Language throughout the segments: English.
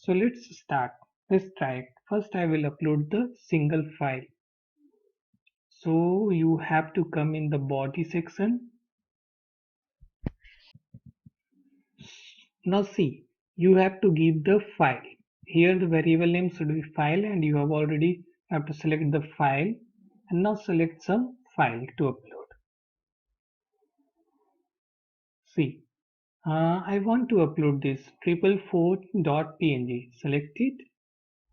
So let's start. Let's try it. First I will upload the single file. So you have to come in the body section. Now see, you have to give the file. Here the variable name should be file, and you have to select the file, and now select some file to upload. See, I want to upload this 444.png. Select it,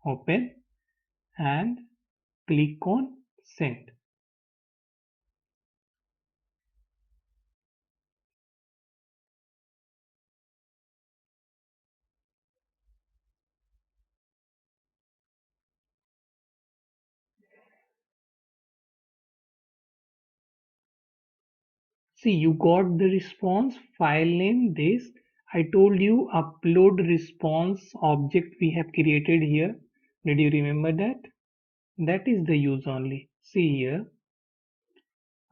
open, and click on send. See, you got the response file name this. I told you upload response object we have created here. Did you remember that? That is the use only. See here,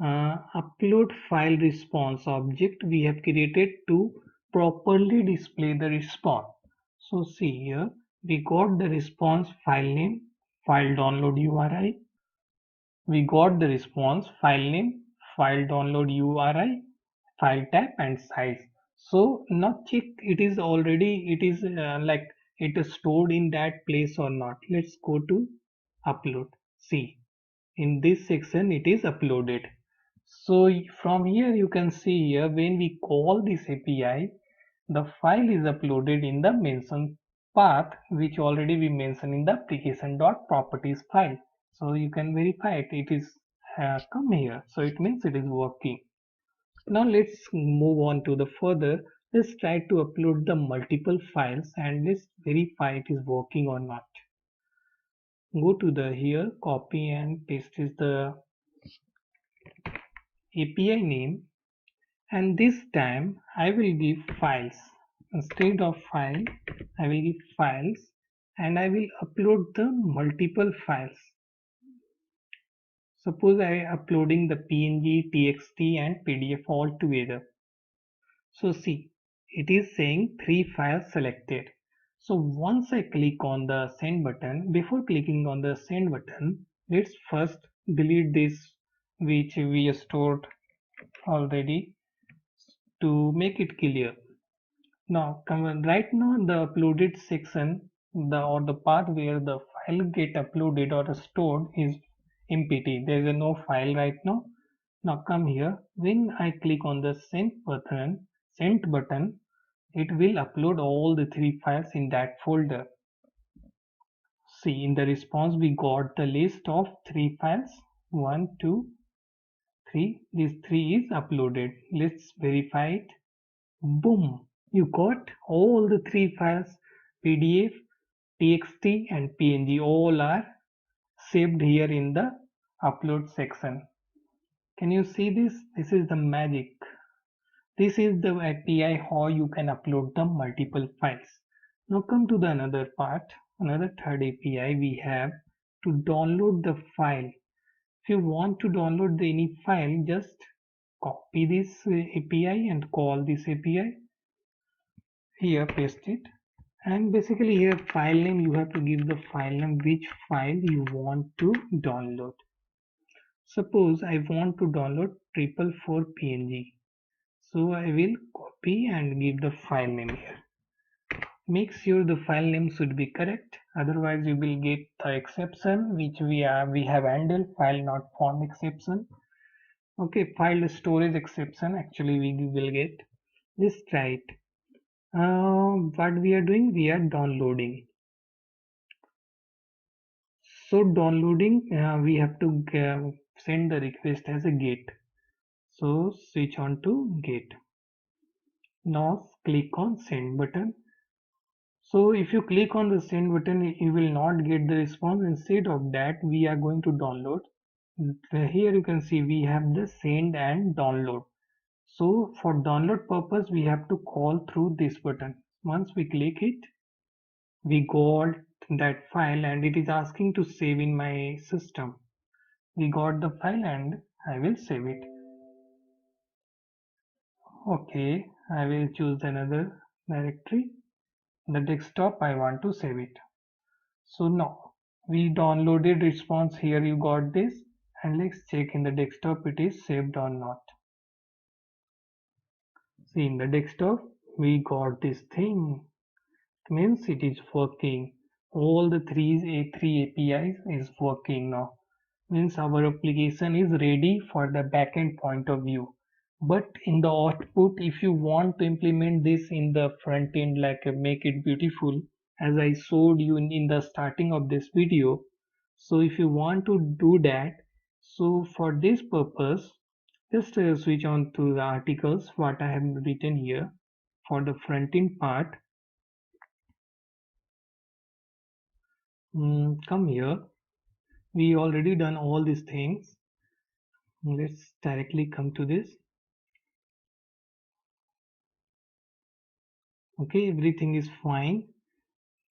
upload file response object we have created to properly display the response. So see here, we got the response file name, file download URI. We got the response file name, file download URI, file type and size. So now check it is like it is stored in that place or not. Let's go to upload. See, in this section it is uploaded. So from here you can see here when we call this API, the file is uploaded in the mentioned path which already we mentioned in the application.properties file. So you can verify it is come here. So it means it is working. Now let's move on to the further. Let's try to upload the multiple files and let's verify it is working or not. Go to the here, copy and paste is the API name, and this time I will give files. Instead of file, I will give files and I will upload the multiple files. Suppose I am uploading the PNG, TXT and PDF all together. So see, it is saying 3 files selected. So once I click on the send button, before clicking on the send button, let's first delete this which we stored already to make it clear. Now right now the uploaded section or the path where the file get uploaded or stored is empty. There is no file right now. Now come here. When I click on the send button, it will upload all the 3 files in that folder. See, in the response we got the list of 3 files. 1, 2, 3. This 3 is uploaded. Let's verify it. Boom! You got all the 3 files: PDF, TXT and PNG. All are saved here in the upload section. Can you see this? This is the magic. This is the API how you can upload the multiple files. Now come to the another part, another third API we have to download the file. If you want to download any file, just copy this API and call this API. Here paste it, and basically here file name you have to give the file name which file you want to download. Suppose I want to download 444.png. So I will copy and give the file name here. Make sure the file name should be correct, otherwise you will get the exception which we have handled, file not found exception. Okay, file storage exception actually we will get. Let's try it. What we are doing, we are downloading. So downloading, we have to send the request as a GET. So switch on to GET. Now click on send button. So if you click on the send button, you will not get the response. Instead of that, we are going to download. Here you can see we have the send and download. So for download purpose, we have to call through this button. Once we click it, we got that file and it is asking to save in my system. We got the file and I will save it. Okay, I will choose another directory the desktop I want to save it. So now we downloaded response here, you got this, and let's check in the desktop it is saved or not. See, in the desktop we got this thing. It means it is working. All the three APIs is working now. Means our application is ready for the backend point of view. But in the output, if you want to implement this in the front end, like make it beautiful, as I showed you in the starting of this video. So if you want to do that, so for this purpose, just switch on to the articles what I have written here for the front end part. Come here. We already done all these things. Let's directly come to this. Okay, everything is fine.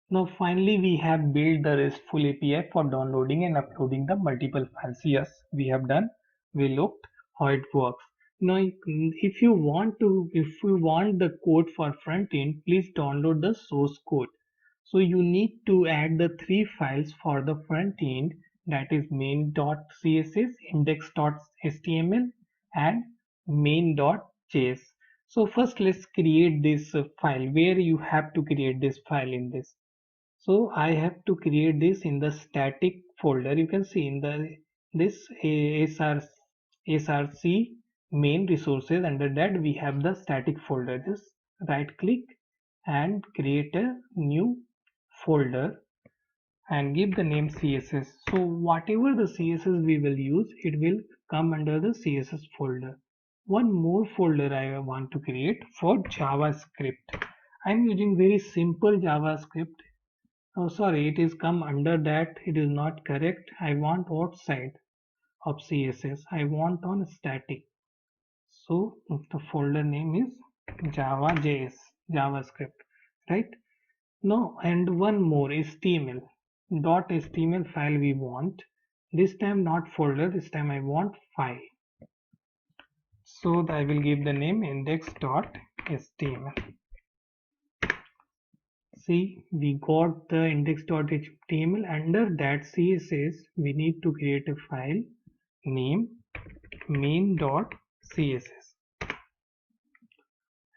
Now finally we have built the RESTful API for downloading and uploading the multiple files. Yes, we have done. We looked how it works. Now if you want the code for front end, please download the source code. So you need to add the three files for the front end, that is main.css, index.html and main.js. So first let's create this file. Where you have to create this file in this. So I have to create this in the static folder. You can see in the this src main resources. Under that we have the static folder. Just right click and create a new folder and give the name CSS. So whatever the CSS we will use, it will come under the CSS folder. One more folder I want to create for JavaScript. I'm using very simple JavaScript. Oh, sorry, it is come under that. It is not correct. I want outside of CSS. I want on static. So the folder name is Java.js, JavaScript, right? No, and one more HTML. .html file we want. This time not folder. This time I want file. So I will give the name index.html. See, we got the index.html. Under that CSS, we need to create a file name main.css.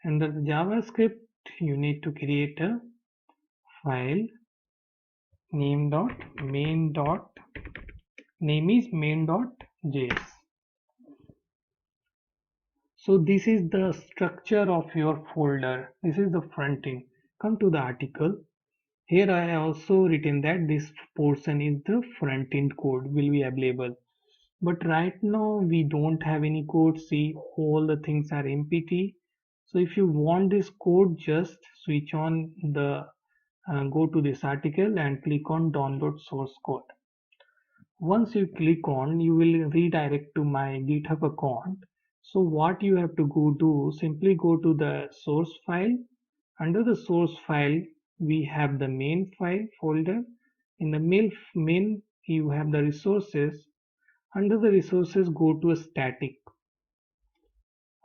Under the JavaScript, you need to create a file name is main.js. So this is the structure of your folder. This is the front end. Come to the article. Here I also written that this portion is the front end code will be available. But right now we don't have any code. See, all the things are empty. So if you want this code, just switch on the go to this article and click on download source code. Once you click on, you will redirect to my GitHub account. So what you have to go do, simply go to the source file. Under the source file, we have the main file folder. In the main you have the resources. Under the resources, go to a static.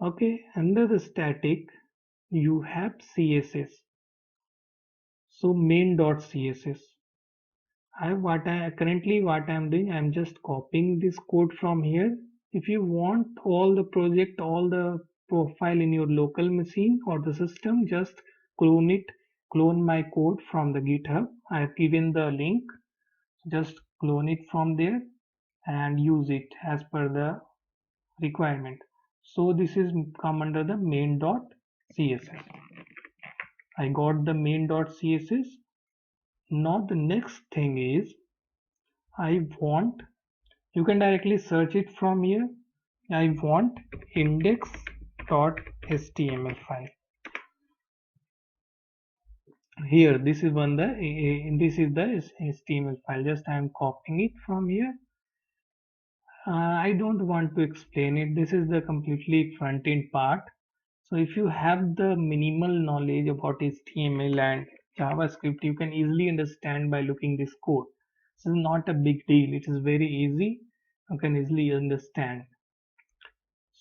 Okay, under the static, you have CSS. So main.css. What I am doing, I'm just copying this code from here. If you want all the project, all the profile in your local machine or the system, just clone my code from the GitHub. I have given the link. Just clone it from there and use it as per the requirement. So this is come under the main.css. I got the main.css. Now the next thing is you can directly search it from here. I want index.html file. Here this is the HTML file. Just I am copying it from here. I don't want to explain it. This is the completely front end part. So if you have the minimal knowledge about HTML and JavaScript, you can easily understand by looking this code. This is not a big deal. It is very easy. You can easily understand.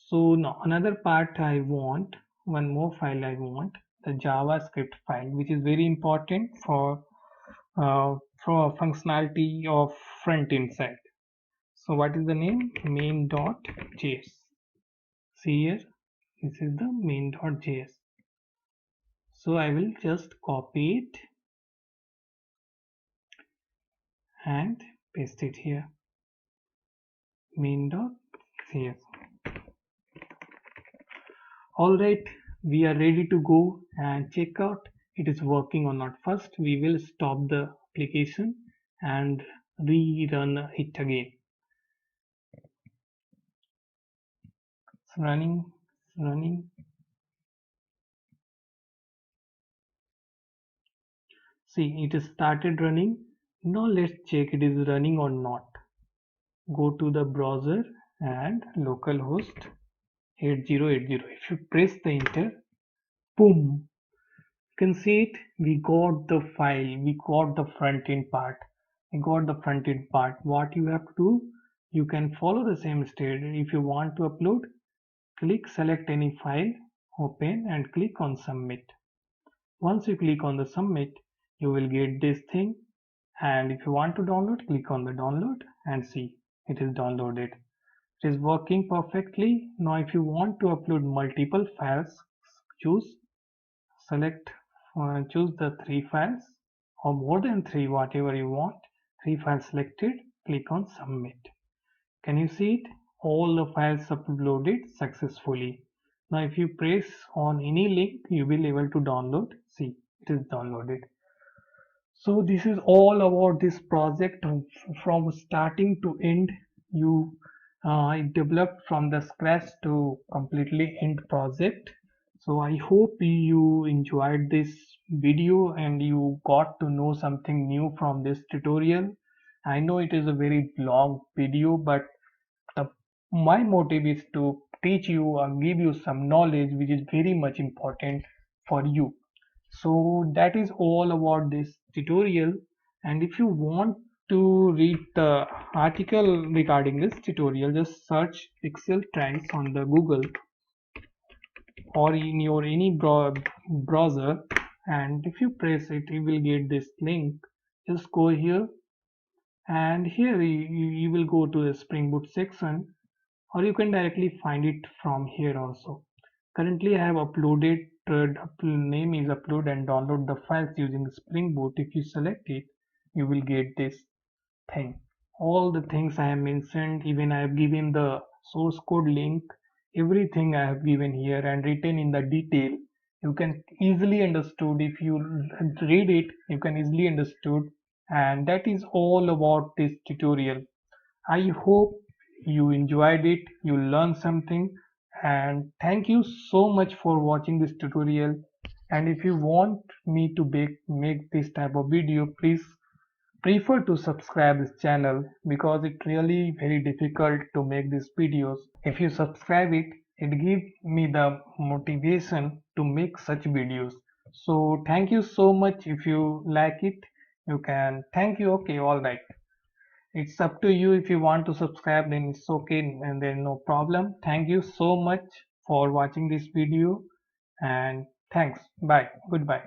So now another part one more file I want. the JavaScript file, which is very important uh, for functionality of front end side. So what is the name? Main.js. See here, this is the main.js. So I will just copy it and paste it here. Main.js. Alright, we are ready to go and check out it is working or not. First, we will stop the application and rerun it again. It's running. See, it is started running. Now let's check it is running or not. Go to the browser and localhost 8080. If you press the enter, boom, you can see it. We got the file. We got the front end part. I got the front end part. What you have to do, you can follow the same step. If you want to upload, select any file, open and click on submit. Once you click on the submit, you will get this thing, and if you want to download, click on the download and see it is downloaded. It is working perfectly. Now if you want to upload multiple files, choose choose the 3 files or more than 3, whatever you want. 3 files selected, click on submit. Can you see it? All the files uploaded successfully. Now if you press on any link, you will be able to download. See, it is downloaded. So this is all about this project from starting to end. You it developed from the scratch to completely end project. So I hope you enjoyed this video and you got to know something new from this tutorial. I know it is a very long video, but the, my motive is to teach you or give you some knowledge which is very much important for you. So that is all about this tutorial, and if you want to read the article regarding this tutorial, just search Excel Trends on the Google or in your any browser, and if you press it, you will get this link. Just go here, and here you will go to the Spring Boot section, or you can directly find it from here also. Currently I have uploaded, name is upload and download the files using Spring Boot. If you select it, you will get this thing. All the things I have mentioned, even I have given the source code link, everything I have given here and written in the detail. You can easily understood. If you read it, you can easily understood, and that is all about this tutorial. I hope you enjoyed it, you learned something, and thank you so much for watching this tutorial. And if you want me to make this type of video, please prefer to subscribe this channel, because it really very difficult to make these videos. If you subscribe it, it gives me the motivation to make such videos. So thank you so much. If you like it, you can thank you. Okay, all right, it's up to you. If you want to subscribe, then it's okay and then no problem. Thank you so much for watching this video, and thanks. Bye. Goodbye.